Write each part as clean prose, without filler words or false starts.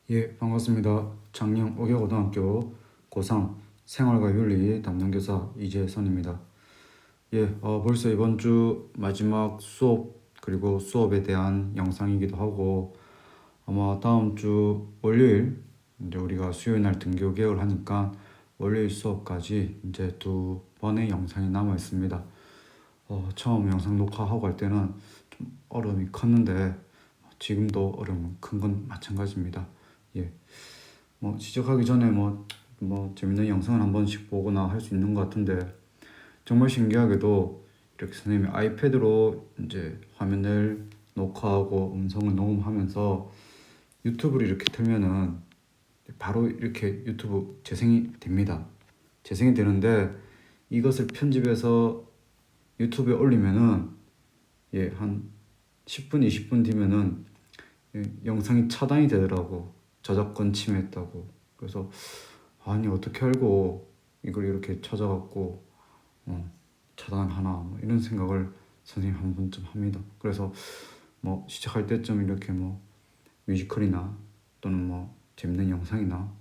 예, 반갑습니다. 장녕 옥여고등학교 고3 생활과 윤리 담당 교사 이재선입니다. 예, 벌써 이번 주 마지막 수업 그리고 수업에 대한 영상이기도 하고 아마 다음 주 월요일 이제 우리가 수요일 날 등교 개학을 하니까 월요일 수업까지 이제 2번의 영상이 남아 있습니다. 처음 영상 녹화하고 할 때는 좀 어려움이 컸는데 지금도 어려움은 큰 건 마찬가지입니다. 예. 시작하기 전에 재밌는 영상을 한 번씩 보거나 할 수 있는 것 같은데 정말 신기하게도 이렇게 선생님이 아이패드로 이제 화면을 녹화하고 음성을 녹음하면서 유튜브를 이렇게 틀면은 바로 이렇게 유튜브 재생이 됩니다. 재생이 되는데 이것을 편집해서 유튜브에 올리면은 한 10분, 20분 뒤면은 영상이 차단이 되더라고. 저작권 침해했다고. 그래서 아니 어떻게 알고 이걸 이렇게 찾아갖고 차단하나 이런 생각을 선생님 한 번쯤 합니다. 그래서 시작할 때쯤 이렇게 뮤지컬이나 또는 재밌는 영상이나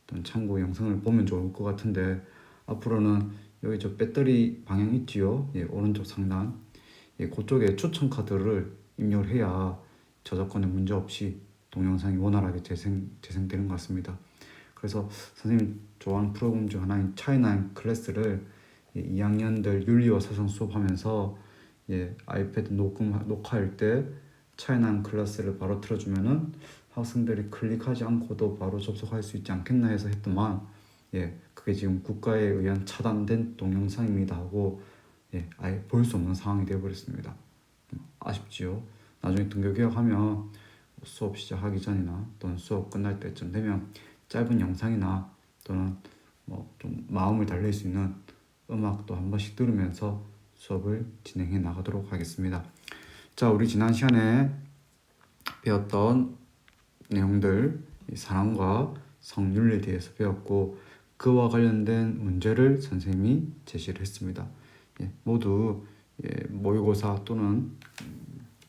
또는 참고 영상을 보면 좋을 것 같은데 앞으로는 여기 저 배터리 방향 있지요? 오른쪽 상단 그쪽에 추천 카드를 입력을 해야 저작권에 문제 없이 동영상이 원활하게 재생되는 것 같습니다. 그래서 선생님 좋아하는 프로그램 중 하나인 차이나 클래스를 2학년들 윤리와 사상 수업하면서 아이패드 녹화할 때 차이나 클래스를 바로 틀어주면은 학생들이 클릭하지 않고도 바로 접속할 수 있지 않겠나 해서 했더만 그게 지금 국가에 의한 차단된 동영상입니다 하고 아예 볼 수 없는 상황이 되어버렸습니다. 아쉽지요. 나중에 등교 개학하면 수업 시작하기 전이나 또는 수업 끝날 때쯤 되면 짧은 영상이나 또는 좀 마음을 달랠 수 있는 음악도 한 번씩 들으면서 수업을 진행해 나가도록 하겠습니다. 자, 우리 지난 시간에 배웠던 내용들 사랑과 성윤리에 대해서 배웠고 그와 관련된 문제를 선생님이 제시를 했습니다. 모두 모의고사 또는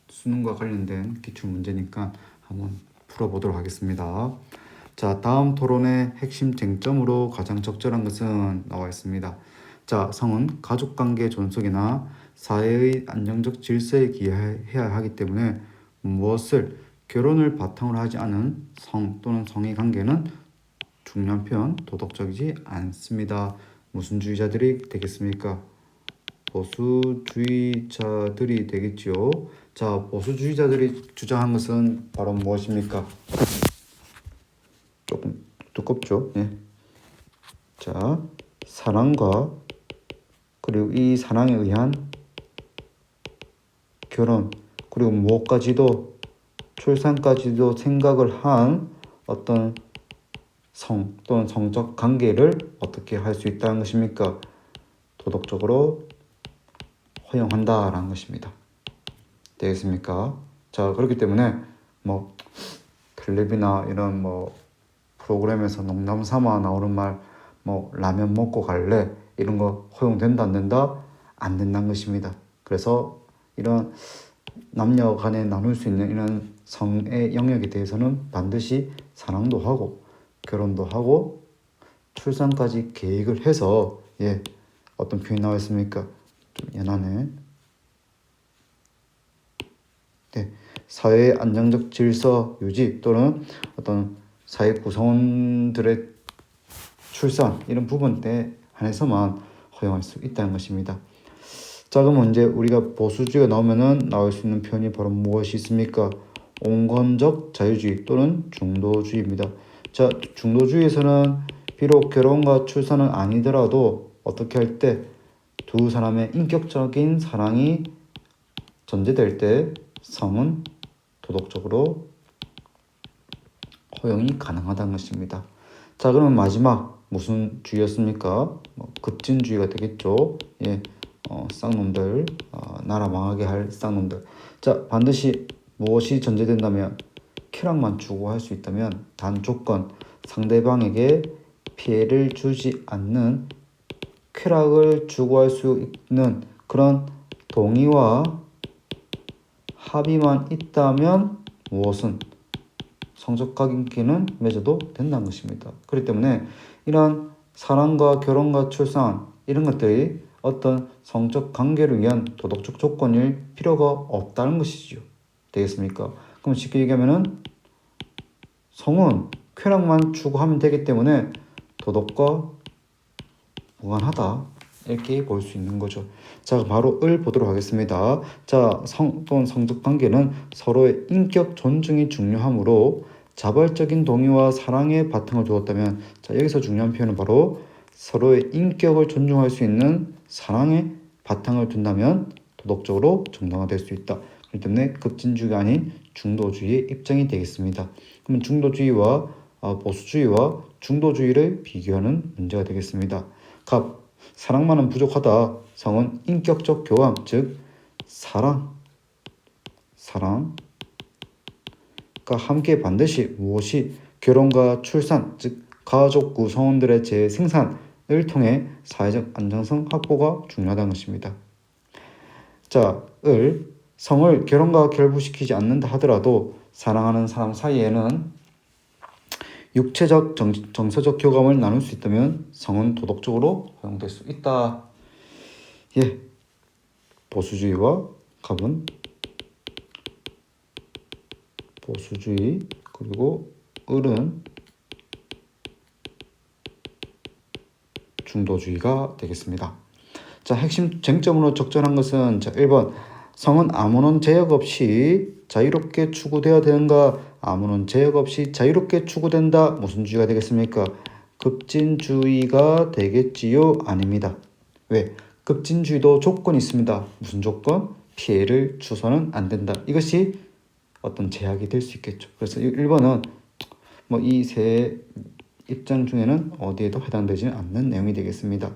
수능과 관련된 기출문제니까 한번 풀어보도록 하겠습니다. 자, 다음 토론의 핵심 쟁점으로 가장 적절한 것은 나와 있습니다. 자, 성은 가족관계 존속이나 사회의 안정적 질서에 기여해야 하기 때문에 무엇을 결혼을 바탕으로 하지 않은 성 또는 성의 관계는 중요한 표현, 도덕적이지 않습니다. 무슨 주의자들이 되겠습니까? 보수주의자들이 되겠지요. 자, 보수주의자들이 주장한 것은 바로 무엇입니까? 조금 두껍죠. 자, 사랑과 그리고 이 사랑에 의한 결혼 그리고 무엇까지도 출산까지도 생각을 한 어떤 성 또는 성적 관계를 어떻게 할 수 있다는 것입니까? 도덕적으로 허용한다라는 것입니다. 되겠습니까? 자, 그렇기 때문에 텔레비나 이런 프로그램에서 농담 삼아 나오는 말 라면 먹고 갈래? 이런 거 허용된다 안 된다? 안 된다는 것입니다. 그래서 이런 남녀 간에 나눌 수 있는 이런 성의 영역에 대해서는 반드시 사랑도 하고 결혼도 하고 출산까지 계획을 해서 어떤 표현이 나와 있습니까? 좀 연하네. 사회의 안정적 질서 유지 또는 어떤 사회 구성원들의 출산 이런 부분에 한해서만 허용할 수 있다는 것입니다. 자, 그럼 이제 우리가 보수주의가 나오면은 나올 수 있는 표현이 바로 무엇이 있습니까? 온건적 자유주의 또는 중도주의입니다. 자, 중도주의에서는 비록 결혼과 출산은 아니더라도 어떻게 할 때 두 사람의 인격적인 사랑이 전제될 때 성은 도덕적으로 허용이 가능하다는 것입니다. 자, 그러면 마지막 무슨 주의였습니까? 급진주의가 되겠죠. 쌍놈들, 나라 망하게 할 쌍놈들. 자, 반드시 무엇이 전제된다면 쾌락만 추구할 수 있다면 단 조건 상대방에게 피해를 주지 않는 쾌락을 추구할 수 있는 그런 동의와 합의만 있다면 무엇은 성적관계는 맺어도 된다는 것입니다. 그렇기 때문에 이러한 사랑과 결혼과 출산 이런 것들이 어떤 성적 관계를 위한 도덕적 조건일 필요가 없다는 것이죠. 되겠습니까? 그럼 쉽게 얘기하면은 성은 쾌락만 추구하면 되기 때문에 도덕과 무관하다 이렇게 볼 수 있는 거죠. 자, 바로 을 보도록 하겠습니다. 자, 성 또는 성적 관계는 서로의 인격 존중이 중요하므로 자발적인 동의와 사랑의 바탕을 두었다면, 자, 여기서 중요한 표현은 바로 서로의 인격을 존중할 수 있는 사랑의 바탕을 둔다면 도덕적으로 정당화될 수 있다. 그렇기 때문에 급진주의가 아닌 중도주의의 입장이 되겠습니다. 그러면 중도주의와 보수주의와 중도주의를 비교하는 문제가 되겠습니다. 갑, 사랑만은 부족하다. 성은 인격적 교감, 즉 사랑과 함께 반드시 무엇이 결혼과 출산, 즉 가족 구성원들의 재생산을 통해 사회적 안정성 확보가 중요하다는 것입니다. 자, 성을 결혼과 결부시키지 않는다 하더라도 사랑하는 사람 사이에는 육체적, 정서적 교감을 나눌 수 있다면 성은 도덕적으로 허용될 수 있다. 예, 보수주의와 갑은 보수주의, 그리고 을은 중도주의가 되겠습니다. 자, 핵심 쟁점으로 적절한 것은, 자, 1번 성은 아무런 제약 없이 자유롭게 추구되어야 되는가? 아무런 제약 없이 자유롭게 추구된다. 무슨 주의가 되겠습니까? 급진주의가 되겠지요? 아닙니다. 왜? 급진주의도 조건이 있습니다. 무슨 조건? 피해를 주서는 안 된다. 이것이 어떤 제약이 될 수 있겠죠. 그래서 1번은 뭐 이 세 입장 중에는 어디에도 해당되지 않는 내용이 되겠습니다.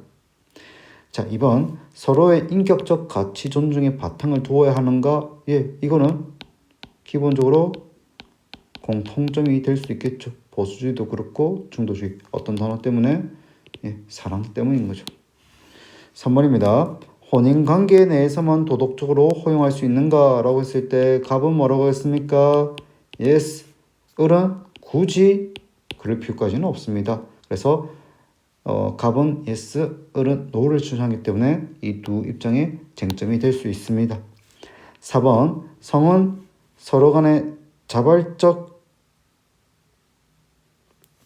자, 2번 서로의 인격적 가치 존중의 바탕을 두어야 하는가? 예, 이거는 기본적으로 공통점이 될 수 있겠죠. 보수주의도 그렇고 중도주의, 어떤 단어 때문에? 예, 사랑 때문인 거죠. 3번입니다. 혼인관계 내에서만 도덕적으로 허용할 수 있는가? 라고 했을 때 갑은 뭐라고 했습니까? Yes. 을은 굳이 그럴 필요까지는 없습니다. 그래서 갑은 yes, 을은 no를 추천하기 때문에 이 두 입장의 쟁점이 될 수 있습니다. 4번 성은 서로 간의 자발적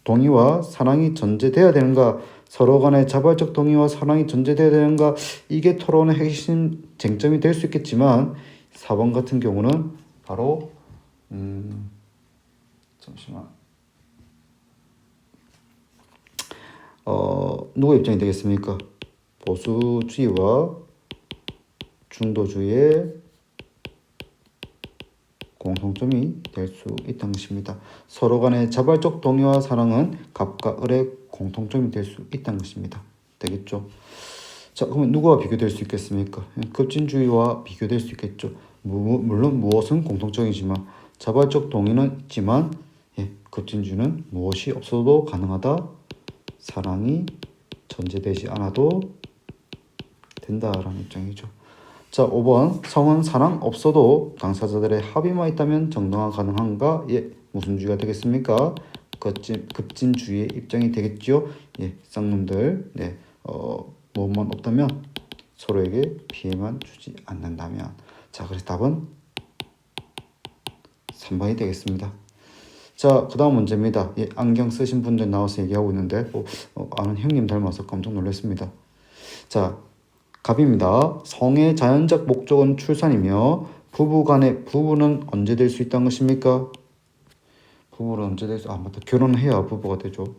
동의와 사랑이 전제되어야 되는가? 서로 간의 자발적 동의와 사랑이 전제되어야 되는가? 이게 토론의 핵심 쟁점이 될 수 있겠지만 4번 같은 경우는 바로 잠시만 누구 입장이 되겠습니까? 보수주의와 중도주의의 공통점이 될 수 있다는 것입니다. 서로 간의 자발적 동의와 사랑은 갑과 을의 공통점이 될 수 있다는 것입니다. 되겠죠? 자, 그러면 누구와 비교될 수 있겠습니까? 급진주의와 비교될 수 있겠죠. 물론 무엇은 공통점이지만 자발적 동의는 있지만 급진주의는 무엇이 없어도 가능하다. 사랑이 전제되지 않아도 된다라는 입장이죠. 자, 5번 성은 사랑 없어도 당사자들의 합의만 있다면 정당화 가능한가? 예, 무슨 주의가 되겠습니까? 급진주의의 입장이 되겠죠. 예, 쌍놈들 무엇만 없다면 서로에게 피해만 주지 않는다면. 자, 그래서 답은 3번이 되겠습니다. 자, 그 다음 문제입니다. 예, 안경 쓰신 분들 나와서 얘기하고 있는데 아는 형님 닮아서 깜짝 놀랐습니다. 자, 갑입니다. 성의 자연적 목적은 출산이며 부부는 언제 될 수 있다는 것입니까? 부부는 언제 될 수? 맞다. 결혼해야 부부가 되죠.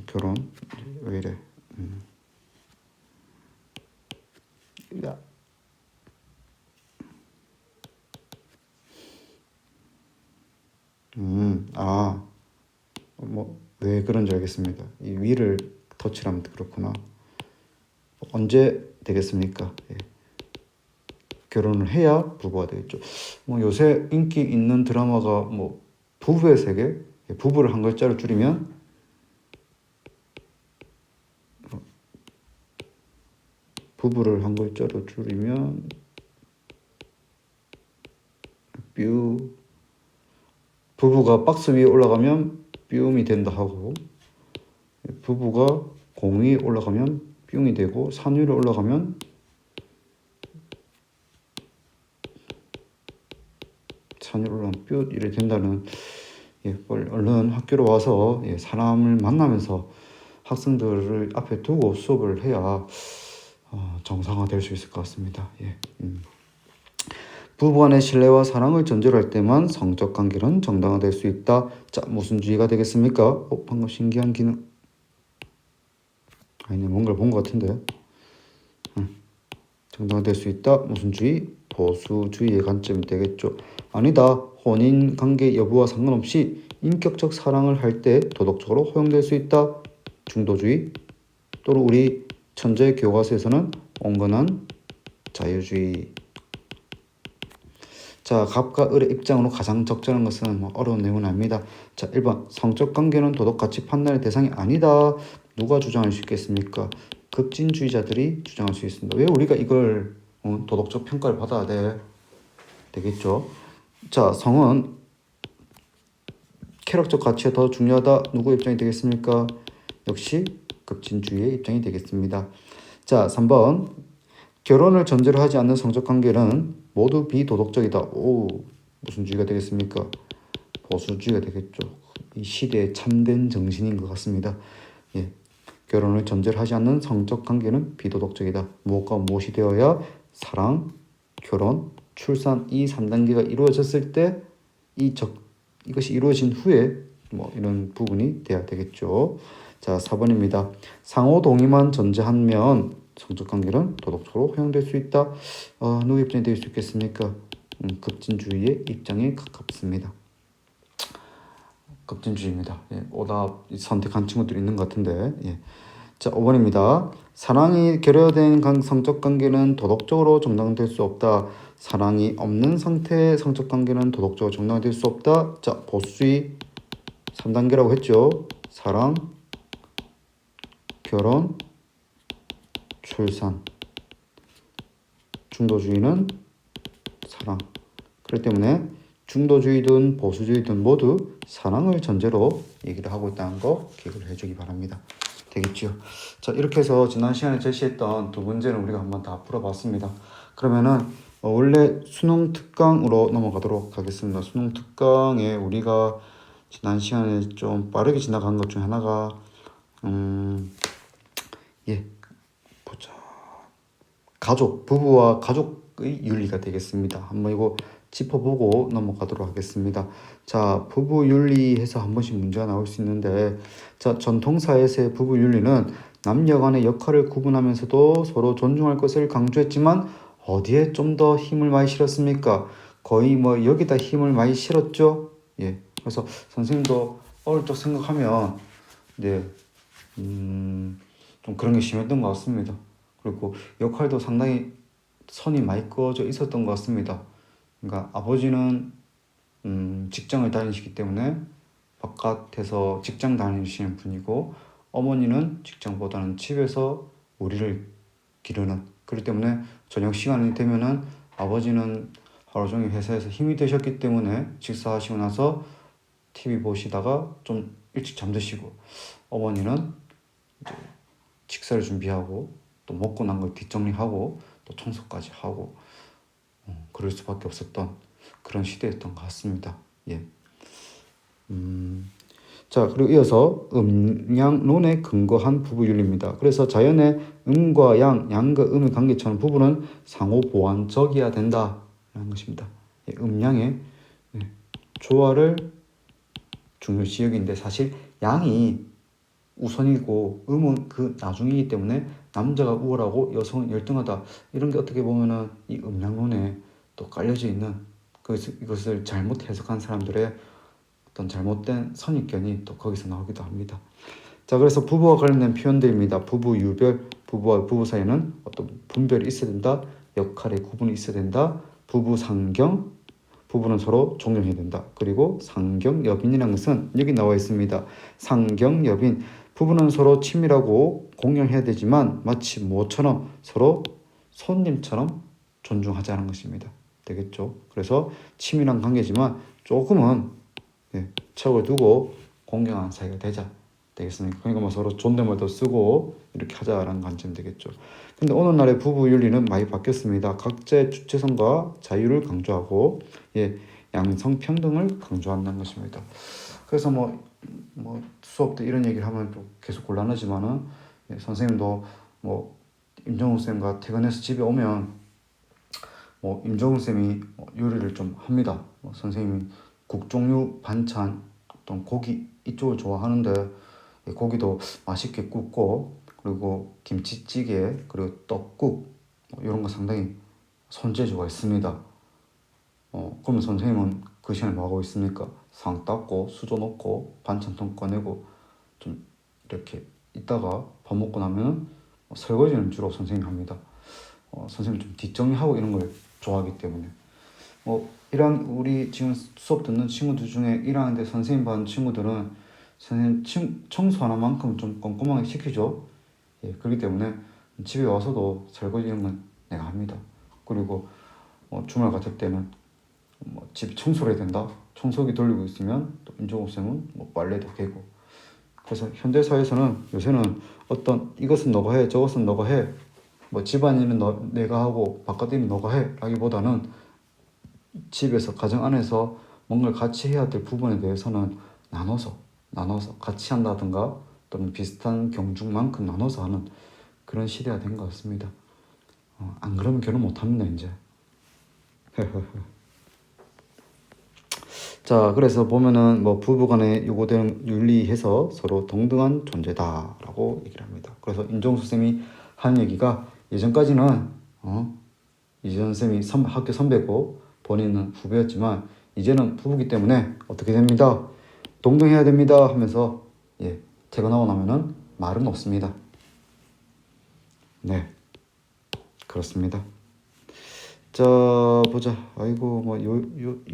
결혼 왜 이래? 야. 왜 그런지 알겠습니다. 이 위를 터치하면 그렇구나. 언제 되겠습니까? 예. 결혼을 해야 부부가 되겠죠. 요새 인기 있는 드라마가 부부의 세계, 부부를 한 글자로 줄이면 뷰. 부부가 박스 위에 올라가면 뷰음이 된다 하고, 부부가 공 위에 올라가면 뿅이 되고, 산 위로 올라가면 산 위로 올라가면 뿅 이렇게 된다는, 얼른 학교로 와서 사람을 만나면서 학생들을 앞에 두고 수업을 해야 정상화될 수 있을 것 같습니다. 부부간의 신뢰와 사랑을 전제로 할 때만 성적 관계는 정당화될 수 있다. 자, 무슨 주의가 되겠습니까? 방금 신기한 기능. 아니네, 뭔가를 본 것 같은데. 정당화될 수 있다. 무슨 주의? 보수주의의 관점이 되겠죠. 아니다. 혼인 관계 여부와 상관없이 인격적 사랑을 할 때 도덕적으로 허용될 수 있다. 중도주의. 또는 우리 천재 교과서에서는 온건한 자유주의. 자, 갑과 을의 입장으로 가장 적절한 것은 어려운 내용은 아닙니다. 자, 1번 성적 관계는 도덕 가치 판단의 대상이 아니다. 누가 주장할 수 있겠습니까? 급진주의자들이 주장할 수 있습니다. 왜 우리가 이걸 도덕적 평가를 받아야 되겠죠? 자, 성은 쾌락적 가치가 더 중요하다. 누구 입장이 되겠습니까? 역시 급진주의의 입장이 되겠습니다. 자, 3번 결혼을 전제로 하지 않는 성적 관계는 모두 비도덕적이다. 오, 무슨 주의가 되겠습니까? 보수주의가 되겠죠. 이 시대의 참된 정신인 것 같습니다. 결혼을 전제로 하지 않는 성적 관계는 비도덕적이다. 무엇과 무엇이 되어야 사랑, 결혼, 출산 이 3단계가 이루어졌을 때 이것이 이루어진 후에 이런 부분이 돼야 되겠죠. 자, 4번입니다. 상호 동의만 전제하면 성적 관계는 도덕적으로 허용될 수 있다. 누구 입장이 될 수 있겠습니까? 급진주의의 입장에 가깝습니다. 급진주의입니다. 오답 선택한 친구들이 있는 것 같은데. 자, 5번입니다. 사랑이 결여된 성적 관계는 도덕적으로 정당될 수 없다. 사랑이 없는 상태의 성적 관계는 도덕적으로 정당될 수 없다. 자, 보수주의 3단계라고 했죠. 사랑, 결혼, 출산. 중도주의는 사랑. 그렇기 때문에 중도주의든 보수주의든 모두 사랑을 전제로 얘기를 하고 있다는 거 기억을 해주기 바랍니다. 되겠죠? 자, 이렇게 해서 지난 시간에 제시했던 두 문제는 우리가 한번 다 풀어봤습니다. 그러면은 원래 수능 특강으로 넘어가도록 하겠습니다. 수능 특강에 우리가 지난 시간에 좀 빠르게 지나간 것 중에 하나가 보자. 부부와 가족의 윤리가 되겠습니다. 한번 이거 짚어보고 넘어가도록 하겠습니다. 자, 부부 윤리에서 한 번씩 문제가 나올 수 있는데, 자, 전통사회에서의 부부 윤리는 남녀 간의 역할을 구분하면서도 서로 존중할 것을 강조했지만 어디에 좀 더 힘을 많이 실었습니까? 거의 여기다 힘을 많이 실었죠. 그래서 선생님도 어릴 적 생각하면 좀 그런 게 심했던 것 같습니다. 그리고 역할도 상당히 선이 많이 그어져 있었던 것 같습니다. 그러니까 아버지는 직장을 다니시기 때문에 바깥에서 직장 다니시는 분이고, 어머니는 직장보다는 집에서 우리를 기르는, 그렇기 때문에 저녁 시간이 되면은 아버지는 하루 종일 회사에서 힘이 되셨기 때문에 식사하시고 나서 TV 보시다가 좀 일찍 잠드시고, 어머니는 이제 식사를 준비하고 또 먹고 난 걸 뒷정리하고 또 청소까지 하고 그럴 수밖에 없었던 그런 시대였던 것 같습니다. 자, 그리고 이어서 음양론에 근거한 부부윤리입니다. 그래서 자연의 음과 양과 음의 관계처럼 부부는 상호 보완적이어야 된다라는 것입니다. 음양의 조화를 중요시 여기는데, 사실 양이 우선이고 음은 그 나중이기 때문에 남자가 우월하고 여성은 열등하다, 이런 게 어떻게 보면은 이 음양론에 또 깔려져 있는 이것을 잘못 해석한 사람들의 어떤 잘못된 선입견이 또 거기서 나오기도 합니다. 자, 그래서 부부와 관련된 표현들입니다. 부부 유별, 부부와 부부 사이에는 어떤 분별이 있어야 된다. 역할의 구분이 있어야 된다. 부부 상경, 부부는 서로 존경해야 된다. 그리고 상경여빈이라는 것은 여기 나와 있습니다. 상경여빈, 부부는 서로 친밀하고 공경해야 되지만 마치 무엇처럼 서로 손님처럼 존중하자는 것입니다. 되겠죠. 그래서 친밀한 관계지만 조금은 척을 두고 공경하는 사이가 되겠습니까? 그러니까 뭐 서로 존댓말도 쓰고 이렇게 하자라는 관점 되겠죠. 근데 오늘날의 부부 윤리는 많이 바뀌었습니다. 각자의 주체성과 자유를 강조하고 양성 평등을 강조한다는 것입니다. 그래서 뭐 수업 때 이런 얘기를 하면 또 계속 곤란하지만은 선생님도 뭐 임정훈 쌤과 퇴근해서 집에 오면 뭐 임정훈 쌤이 요리를 좀 합니다. 선생님이 국 종류, 반찬, 어떤 고기 이쪽을 좋아하는데 고기도 맛있게 굽고 그리고 김치찌개 그리고 떡국 이런 거 상당히 손재주가 있습니다. 그러면 선생님은 그 시간에 뭐 하고 있습니까? 상 닦고 수저 놓고 반찬통 꺼내고 좀 이렇게 있다가 밥 먹고 나면 설거지는 주로 선생님이 합니다. 선생님 좀 뒷정리하고 이런 걸 좋아하기 때문에 이런 우리 지금 수업 듣는 친구들 중에 1학년 때 선생님 반 친구들은 선생님 청소 하나만큼 좀 꼼꼼하게 시키죠. 그렇기 때문에 집에 와서도 설거지 이런 건 내가 합니다. 그리고 주말 같을 때는 집 청소를 해야 된다. 청소기 돌리고 있으면 또 임종욱 쌤은 빨래도 개고. 그래서 현대 사회에서는 요새는 어떤 이것은 너가 해, 저것은 너가 해, 집안일은 내가 하고 바깥일은 너가 해 라기보다는 집에서 가정 안에서 뭔가를 같이 해야 될 부분에 대해서는 나눠서 같이 한다든가 또는 비슷한 경중만큼 나눠서 하는 그런 시대가 된 것 같습니다. 안 그러면 결혼 못 합니다 이제. 자, 그래서 보면은 부부간에 요구되는 윤리해서 서로 동등한 존재다라고 얘기를 합니다. 그래서 임종수 쌤이 한 얘기가 예전까지는 이재현 쌤이 학교 선배고 본인은 후배였지만 이제는 부부기 때문에 어떻게 됩니다? 동등해야 됩니다 하면서 퇴근하고 나면은 말은 없습니다. 네, 그렇습니다. 자, 보자. 아이고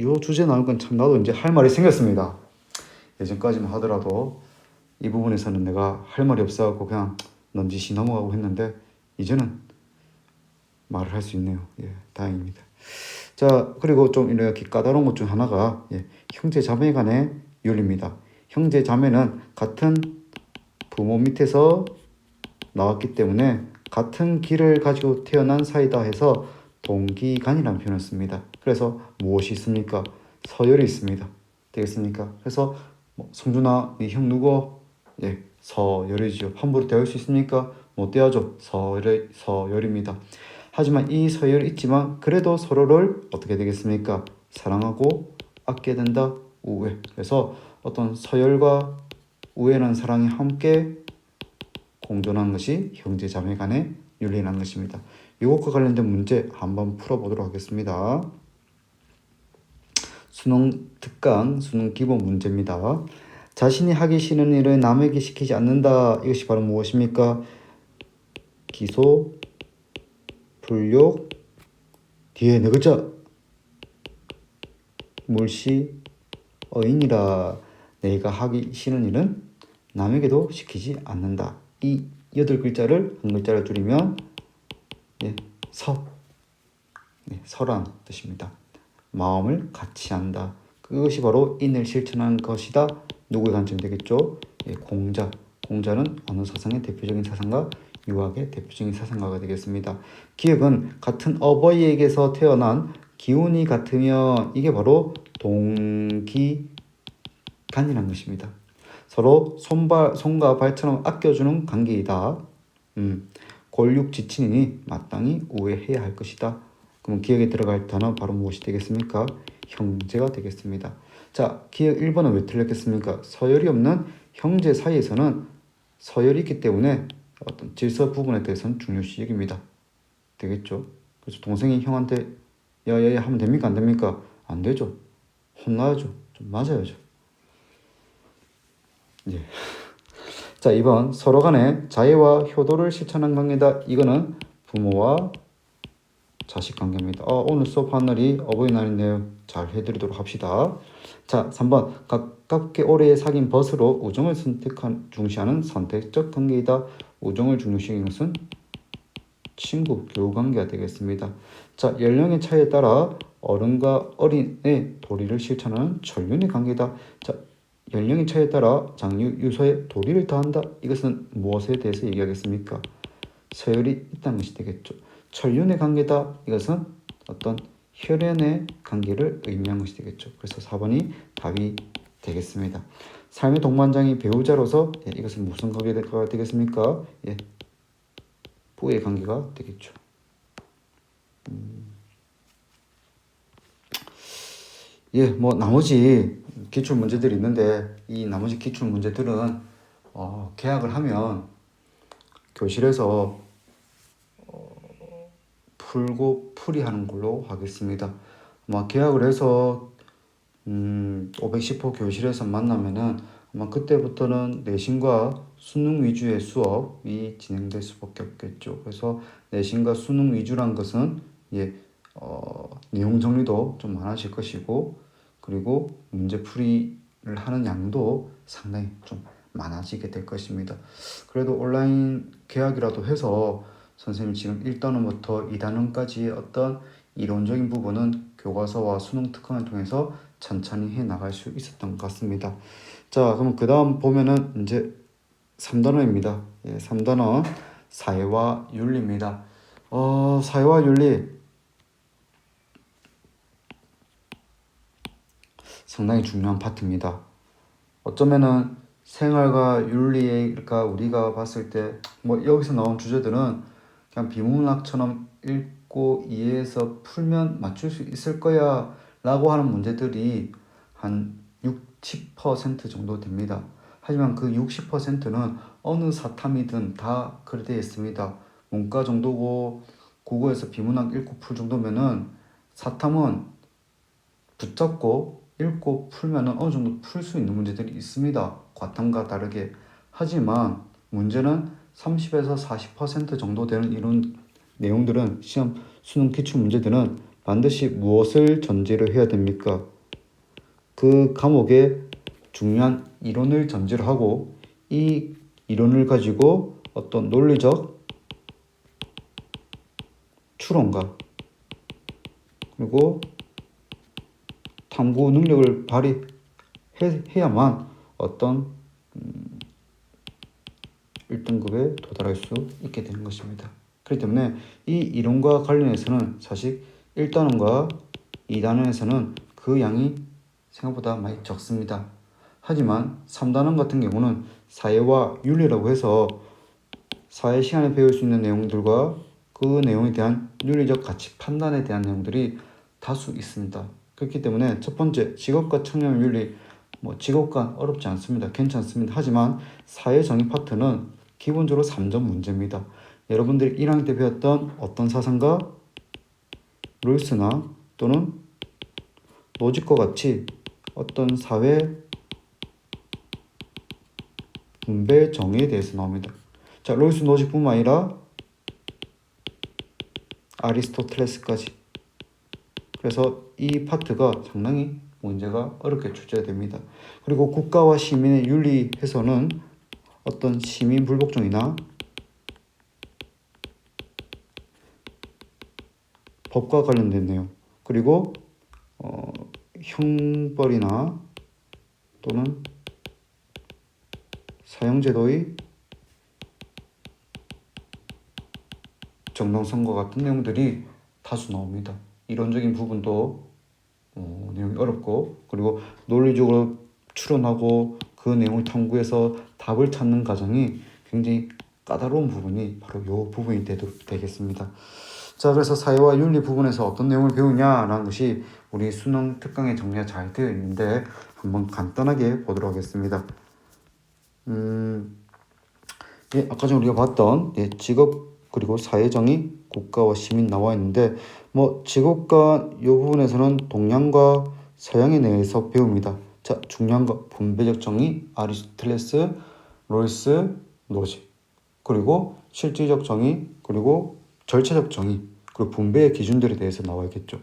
요 주제 나올 건 참 나도 이제 할 말이 생겼습니다. 예전까지만 하더라도 이 부분에서는 내가 할 말이 없어갖고 그냥 넌지시 넘어가고 했는데 이제는 말을 할 수 있네요. 다행입니다. 자, 그리고 좀 이렇게 까다로운 것 중 하나가 형제 자매 간의 윤리입니다. 형제 자매는 같은 부모 밑에서 나왔기 때문에 같은 길을 가지고 태어난 사이다 해서 동기간이라는 표현을 씁니다. 그래서 무엇이 있습니까? 서열이 있습니다. 되겠습니까? 그래서 성준아, 네 형 누구? 서열이죠. 함부로 대할 수 있습니까? 못 대하죠. 서열입니다. 하지만 이 서열이 있지만 그래도 서로를 어떻게 되겠습니까? 사랑하고 아껴야 된다. 우애. 그래서 어떤 서열과 우애라는 사랑이 함께 공존하는 것이 형제 자매 간의 윤리라는 것입니다. 이것과 관련된 문제 한번 풀어보도록 하겠습니다. 수능 특강, 수능 기본 문제입니다. 자신이 하기 싫은 일을 남에게 시키지 않는다. 이것이 바로 무엇입니까? 기소, 불욕, 뒤에 네 글자, 물시, 어인이라. 내가 하기 싫은 일은 남에게도 시키지 않는다. 이 8글자를 한 글자를 줄이면 서란 뜻입니다. 마음을 같이 한다. 그것이 바로 인을 실천하는 것이다. 누구의 관점이 되겠죠? 공자는 어느 사상의 대표적인 사상가? 유학의 대표적인 사상가가 되겠습니다. 기억은 같은 어버이에게서 태어난 기운이 같으면 이게 바로 동기간이라는 것입니다. 서로 손과 발처럼 아껴주는 관계이다. 골육지친이니 마땅히 우애해야 할 것이다. 그럼 기억에 들어갈 단어 바로 무엇이 되겠습니까? 형제가 되겠습니다. 자, 기억 1번은 왜 틀렸겠습니까? 서열이 없는 형제 사이에서는 서열이 있기 때문에 어떤 질서 부분에 대해서는 중요시 여깁니다. 되겠죠? 그래서 동생이 형한테 야야야 하면 됩니까? 안 됩니까? 안 되죠. 혼나야죠. 좀 맞아야죠. 자, 2번 서로 간에 자애와 효도를 실천한 관계다. 이거는 부모와 자식 관계입니다. 오늘 수업한 날이 어버이날인데요. 잘 해드리도록 합시다. 자, 3번 가깝게 오래 사귄 벗으로 우정을 중시하는 선택적 관계이다. 우정을 중요시하는 것은 친구, 교우 관계가 되겠습니다. 자, 연령의 차이에 따라 어른과 어린의 도리를 실천하는 전륜의 관계다. 자, 연령의 차이에 따라 장유, 유서에 도리를 더한다. 이것은 무엇에 대해서 얘기하겠습니까? 서열이 있다는 것이 되겠죠. 천륜의 관계다. 이것은 어떤 혈연의 관계를 의미한 것이 되겠죠. 그래서 4번이 답이 되겠습니다. 삶의 동반장이 배우자로서 이것은 무슨 관계가 되겠습니까? 부의 관계가 되겠죠. 뭐 나머지 기출 문제들이 있는데 이 나머지 기출 문제들은 계약을 하면 교실에서 풀고 풀이하는 걸로 하겠습니다. 아마 계약을 해서 510호 교실에서 만나면은 아마 그때부터는 내신과 수능 위주의 수업이 진행될 수밖에 없겠죠. 그래서 내신과 수능 위주란 것은 내용 정리도 좀 많아질 것이고, 그리고 문제 풀이를 하는 양도 상당히 좀 많아지게 될 것입니다. 그래도 온라인 계약이라도 해서 선생님 지금 1단원부터 2단원까지 어떤 이론적인 부분은 교과서와 수능 특강을 통해서 천천히 해 나갈 수 있었던 것 같습니다. 자, 그럼 그 다음 보면은 이제 3단원입니다. 3단원 사회와 윤리입니다. 사회와 윤리 상당히 중요한 파트입니다. 어쩌면은 생활과 윤리가 우리가 봤을 때 뭐 여기서 나온 주제들은 그냥 비문학처럼 읽고 이해해서 풀면 맞출 수 있을 거야 라고 하는 문제들이 한 60% 정도 됩니다. 하지만 그 60%는 어느 사탐이든 다 그래 되어 있습니다. 문과 정도고 국어에서 비문학 읽고 풀 정도면은 사탐은 붙잡고 읽고 풀면은 어느 정도 풀 수 있는 문제들이 있습니다. 과탐과 다르게. 하지만 문제는 30에서 40% 정도 되는 이런 내용들은 시험 수능 기출 문제들은 반드시 무엇을 전제로 해야 됩니까? 그 과목의 중요한 이론을 전제로 하고 이 이론을 가지고 어떤 논리적 추론과 그리고 탐구 능력을 발휘해야만 어떤 1등급에 도달할 수 있게 되는 것입니다. 그렇기 때문에 이 이론과 관련해서는 사실 1단원과 2단원에서는 그 양이 생각보다 많이 적습니다. 하지만 3단원 같은 경우는 사회와 윤리라고 해서 사회 시간에 배울 수 있는 내용들과 그 내용에 대한 윤리적 가치 판단에 대한 내용들이 다수 있습니다. 그렇기 때문에 첫 번째 직업과 청년 윤리, 직업과 어렵지 않습니다. 괜찮습니다. 하지만 사회 정의 파트는 기본적으로 3점 문제입니다. 여러분들이 1학년 때 배웠던 어떤 사상가 롤스나 또는 노직과 같이 어떤 사회 분배 정의에 대해서 나옵니다. 자, 롤스 노직뿐만 아니라 아리스토텔레스까지. 그래서 이 파트가 상당히 문제가 어렵게 출제됩니다. 그리고 국가와 시민의 윤리에서는 어떤 시민 불복종이나 법과 관련된 내용, 그리고 형벌이나 또는 사형제도의 정당성과 같은 내용들이 다수 나옵니다. 이론적인 부분도 내용이 어렵고, 그리고 논리적으로 추론하고 그 내용을 탐구해서 답을 찾는 과정이 굉장히 까다로운 부분이 바로 이 부분이 되겠습니다. 자, 그래서 사회와 윤리 부분에서 어떤 내용을 배우냐라는 것이 우리 수능 특강에 정리가 잘 되어 있는데 한번 간단하게 보도록 하겠습니다. 아까 전에 우리가 봤던 직업 그리고 사회정의, 국가와 시민 나와 있는데 직업과 이 부분에서는 동양과 서양에 대해서 배웁니다. 자, 중요한 거 분배적 정의, 아리스토텔레스, 롤스, 노직, 그리고 실질적 정의, 그리고 절차적 정의, 그리고 분배의 기준들에 대해서 나와 있겠죠.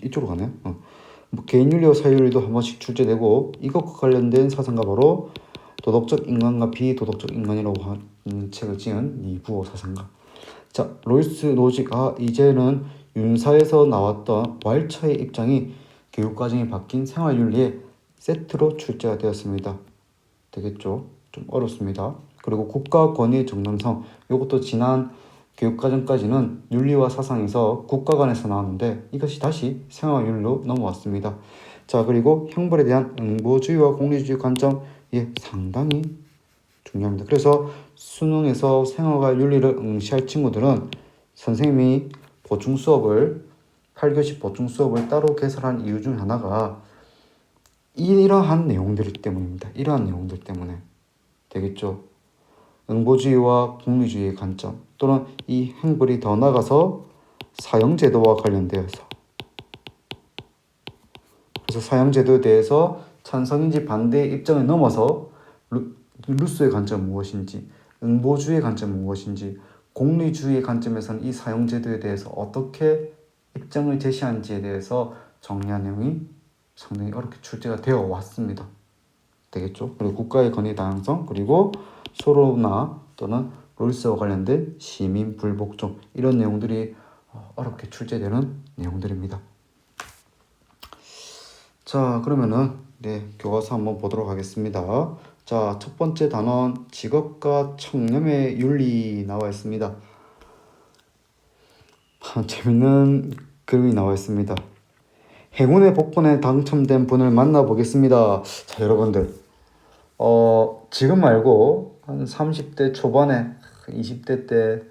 이쪽으로 가네요. 개인윤리와 사회윤리도 한 번씩 출제되고 이것과 관련된 사상가 바로 도덕적 인간과 비도덕적 인간이라고 하는 책을 지은 이부호 사상가. 자, 롤스 노직. 이제는 윤사에서 나왔던 왈처의 입장이 교육과정이 바뀐 생활윤리의 세트로 출제가 되었습니다. 되겠죠? 좀 어렵습니다. 그리고 국가 권위의 정당성, 이것도 지난 교육과정까지는 윤리와 사상에서 국가 관에서 나왔는데 이것이 다시 생활윤리로 넘어왔습니다. 자, 그리고 형벌에 대한 응보주의와 공리주의 관점, 상당히 중요합니다. 그래서 수능에서 생활과 윤리를 응시할 친구들은 선생님이 보충 수업을 8교시 보충 수업을 따로 개설한 이유 중 하나가 이러한 내용들 때문입니다. 이러한 내용들 때문에 되겠죠. 응보주의와 공리주의의 관점 또는 이 행벌이 더 나아가서 사형제도와 관련되어서 그래서 사형제도에 대해서 찬성인지 반대의 입장을 넘어서 루소의 관점은 무엇인지, 응보주의의 관점은 무엇인지, 공리주의의 관점에서는 이 사형제도에 대해서 어떻게 입장을 제시하는지에 대해서 정리한 내용이 상당히 어렵게 출제가 되어 왔습니다. 되겠죠? 그리고 국가의 권위 다양성, 그리고 소로나 또는 롤스와 관련된 시민 불복종, 이런 내용들이 어렵게 출제되는 내용들입니다. 자, 그러면은 교과서 한번 보도록 하겠습니다. 자, 첫 번째 단원 직업과 청렴의 윤리 나와 있습니다. 재밌는 그림이 나와 있습니다. 행운의 복권에 당첨된 분을 만나보겠습니다. 자, 여러분들 지금 말고 한 30대 초반에 20대 때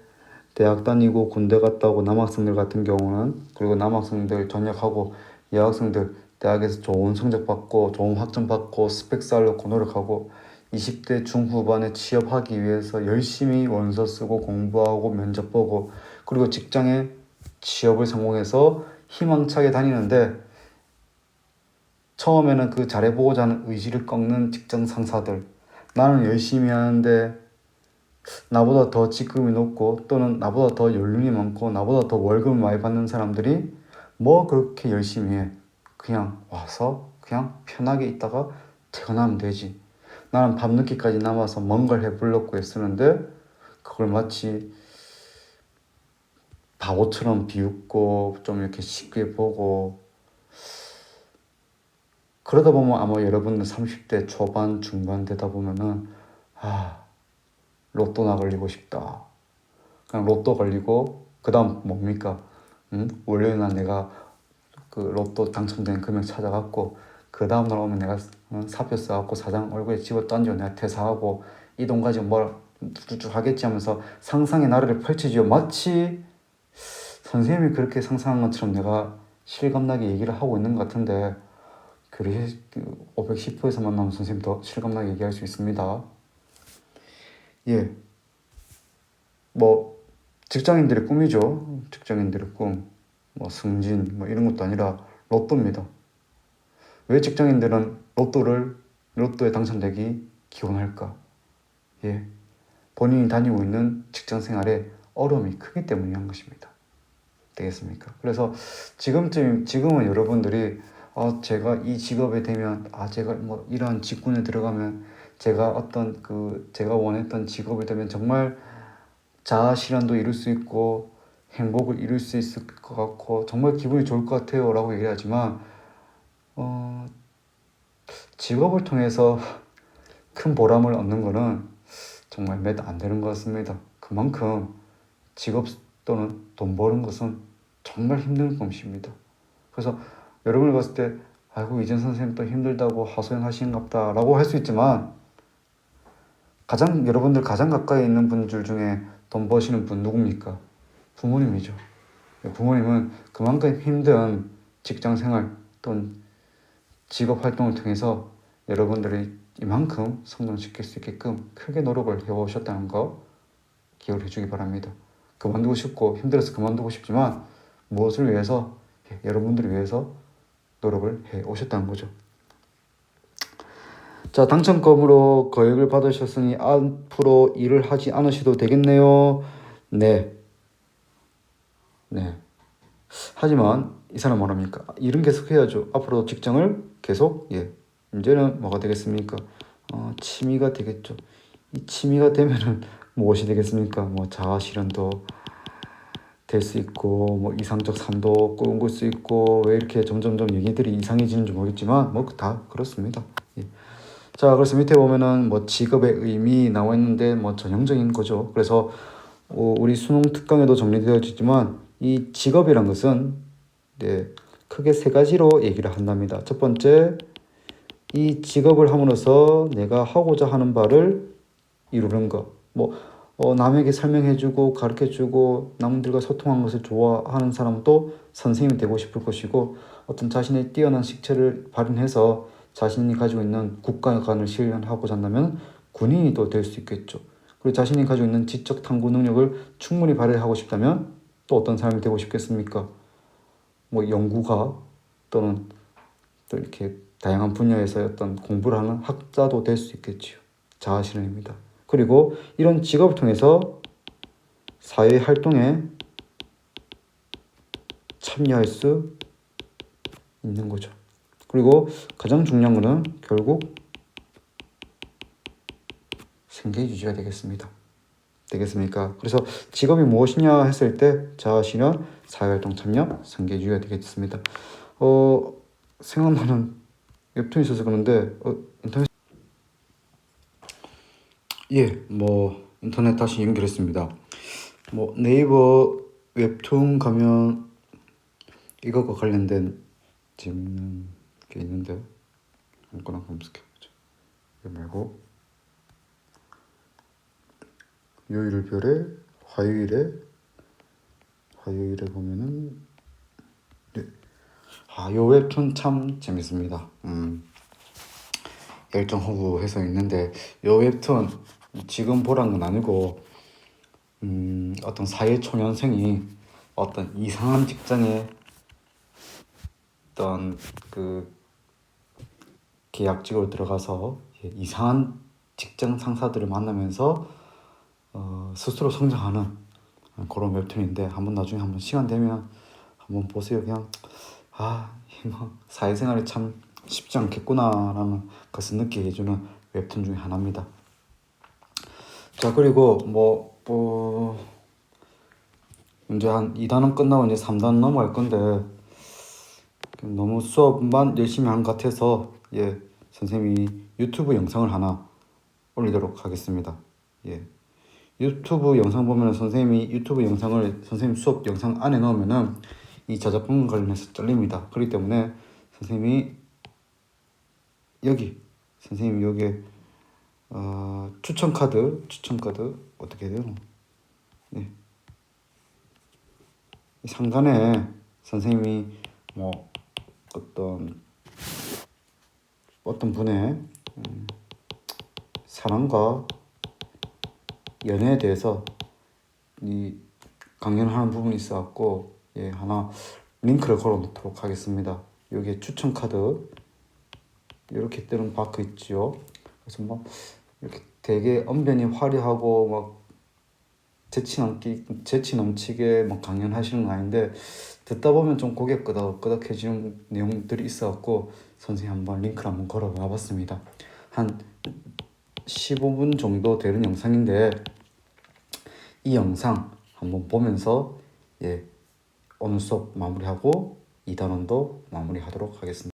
대학 다니고 군대 갔다 오고 남학생들 같은 경우는, 그리고 남학생들 전역하고 여학생들 대학에서 좋은 성적 받고 좋은 학점 받고 스펙 쌓으려고 노력하고 20대 중후반에 취업하기 위해서 열심히 원서 쓰고 공부하고 면접 보고 그리고 직장에 취업을 성공해서 희망차게 다니는데 처음에는 그 잘해보고자 하는 의지를 꺾는 직장 상사들, 나는 열심히 하는데 나보다 더 직급이 높고 또는 나보다 더 연륜이 많고 나보다 더 월급을 많이 받는 사람들이 뭐 그렇게 열심히 해. 그냥 와서 그냥 편하게 있다가 퇴근하면 되지. 나는 밤늦게까지 남아서 뭔가를 해보려고 애쓰는데 그걸 마치 바보처럼 비웃고 좀 이렇게 쉽게 보고, 그러다 보면 아마 여러분들 30대 초반 중반 되다 보면은 로또나 걸리고 싶다. 그냥 로또 걸리고 그 다음 뭡니까? 월요일날 내가 그 로또 당첨된 금액 찾아갖고 그 다음날 오면 내가 사표 써갖고 사장 얼굴에 집어 던지고 내가 퇴사하고 이 돈 가지고 뭘 쭉 하겠지 하면서 상상의 나래를 펼치지요. 마치 선생님이 그렇게 상상한 것처럼 내가 실감나게 얘기를 하고 있는 것 같은데, 그래 510호에서 만나면 선생님 더 실감나게 얘기할 수 있습니다. 뭐 직장인들의 꿈이죠. 직장인들의 꿈, 뭐 승진 뭐 이런 것도 아니라 로또입니다. 왜 직장인들은 로또에 당첨되기 기원할까? 본인이 다니고 있는 직장 생활에 어려움이 크기 때문인 것입니다. 되겠습니까? 그래서 지금은 여러분들이 제가 이 직업에 되면 제가 뭐 이러한 직군에 들어가면 제가 제가 원했던 직업이 되면 정말 자아 실현도 이룰 수 있고 행복을 이룰 수 있을 것 같고 정말 기분이 좋을 것 같아요 라고 얘기하지만 직업을 통해서 큰 보람을 얻는 거는 정말 몇 안 되는 것 같습니다. 그만큼 직업 또는 돈 버는 것은 정말 힘든 것입니다. 그래서 여러분을 봤을 때 아이고 이전 선생님 또 힘들다고 하소연하시는갑다 라고 할 수 있지만, 여러분들 가장 가까이 있는 분들 중에 돈 버시는 분 누굽니까? 부모님이죠. 부모님은 그만큼 힘든 직장 생활 또는 직업 활동을 통해서 여러분들이 이만큼 성장시킬 수 있게끔 크게 노력을 해오셨다는 거 기억을 해주기 바랍니다. 그만두고 싶고 힘들어서 그만두고 싶지만 무엇을 위해서? 여러분들을 위해서 노력을 해오셨다는 거죠. 자, 당첨금으로 거액을 받으셨으니 앞으로 일을 하지 않으셔도 되겠네요. 네. 하지만 이 사람 뭐랍니까? 일은 계속 해야죠. 앞으로 직장을 계속 이제는 뭐가 되겠습니까? 취미가 되겠죠. 이 취미가 되면은 무엇이 되겠습니까? 뭐 자아 실현도 될 수 있고 뭐 이상적 삶도 꾸을 수 있고 왜 이렇게 점점점 얘기들이 이상해지는지 모르겠지만 뭐 다 그렇습니다. 예. 자, 그래서 밑에 보면은 뭐 직업의 의미 나와 있는데 뭐 전형적인 거죠. 그래서 우리 수능 특강에도 정리되어 있지만 이 직업이란 것은 네, 크게 세 가지로 얘기를 한답니다. 첫 번째, 이 직업을 함으로써 내가 하고자 하는 바를 이루는 것. 뭐 남에게 설명해주고 가르쳐주고 남들과 소통하는 것을 좋아하는 사람도 선생님이 되고 싶을 것이고, 어떤 자신의 뛰어난 식체를 발현해서 자신이 가지고 있는 국가관을 실현하고자 한다면 군인이 또 될 수 있겠죠. 그리고 자신이 가지고 있는 지적 탐구 능력을 충분히 발휘하고 싶다면 또 어떤 사람이 되고 싶겠습니까? 뭐 연구가 또는 또 이렇게 다양한 분야에서 어떤 공부를 하는 학자도 될 수 있겠지요. 자아실현입니다. 그리고 이런 직업을 통해서 사회 활동에 참여할 수 있는 거죠. 그리고 가장 중요한 것은 결국 생계 유지가 되겠습니다. 되겠습니까? 그래서 직업이 무엇이냐 했을 때 자아실현, 사회활동 참여, 생계 유지가 되겠습니다. 생각나는 웹툰이 있어서 그런데 인터넷 뭐 인터넷 다시 연결했습니다. 뭐 네이버 웹툰 가면 이것과 관련된 재밌는 게 있는데 아무거나 검색해보자. 이거 말고 요일을 별에 화요일에 보면은 요 웹툰 참 재밌습니다. 열정 호구해서 있는데 요 웹툰 지금 보란 건 아니고 어떤 사회 초년생이 어떤 이상한 직장에 어떤 그 계약직으로 들어가서 이상한 직장 상사들을 만나면서 스스로 성장하는 그런 웹툰인데 나중에 한번 시간 되면 한번 보세요. 그냥 사회생활이 참 쉽지 않겠구나라는 것을 느끼게 해주는 웹툰 중에 하나입니다. 자, 그리고 이제 한 2단원 끝나고 이제 3단원 넘어갈 건데 너무 수업만 열심히 한 것 같아서 선생님이 유튜브 영상을 하나 올리도록 하겠습니다. 유튜브 영상 보면 선생님이 유튜브 영상을 선생님 수업 영상 안에 넣으면은 이 저작권 관련해서 잘립니다. 그렇기 때문에 선생님이 여기에 추천 카드 어떻게 해야 되나? 상단에 선생님이 뭐 어떤 분의 사랑과 연애에 대해서 이 강연하는 부분이 있어갖고 하나 링크를 걸어 놓도록 하겠습니다. 여기에 추천 카드 이렇게 뜨는 바크 있지요. 그래서 이렇게 되게 언변이 화려하고 재치 넘치게 강연하시는 거 아닌데 듣다 보면 좀 고개 끄덕끄덕해지는 내용들이 있어갖고 선생님 한번 링크를 한번 걸어 놔봤습니다. 한 15분 정도 되는 영상인데 이 영상 한번 보면서 오늘 수업 마무리하고 2단원도 마무리하도록 하겠습니다.